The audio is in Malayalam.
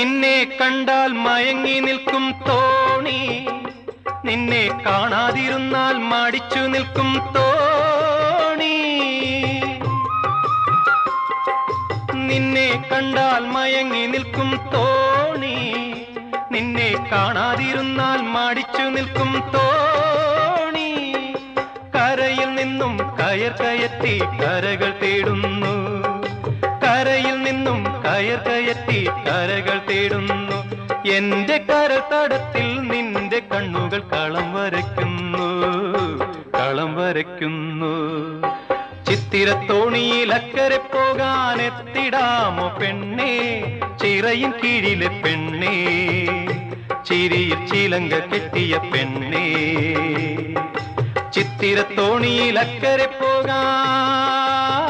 നിന്നെ കണ്ടാൽ മയങ്ങി നിൽക്കും തോണി, നിന്നെ കാണാതിരുന്നാൽ മടിച്ചു നിൽക്കും തോണി. നിന്നെ കണ്ടാൽ മയങ്ങി നിൽക്കും തോണി, നിന്നെ കാണാതിരുന്നാൽ മടിച്ചു നിൽക്കും തോണി. കരയിൽ നിന്നും കയർ കയറ്റി കരകൾ തേടുന്നു, കരയിൽ നിന്നും കയർ കയറ്റി കരകൾ തേടുന്നു. എന്റെ കരതടത്തിൽ നിന്റെ കണ്ണുകൾ കളം വരയ്ക്കുന്നു, കളം വരയ്ക്കുന്നു. ചിത്തിരത്തോണിയിൽ അക്കരെ പോകാൻ എത്തിടാമോ പെണ്ണേ, ചിറയിൻ കീഴിലെ പെണ്ണേ, ചിരിയിൽ ചിലങ്ക കെട്ടിയ പെണ്ണേ. ചിത്തിരത്തോണിയിൽ അക്കരെ പോകാൻ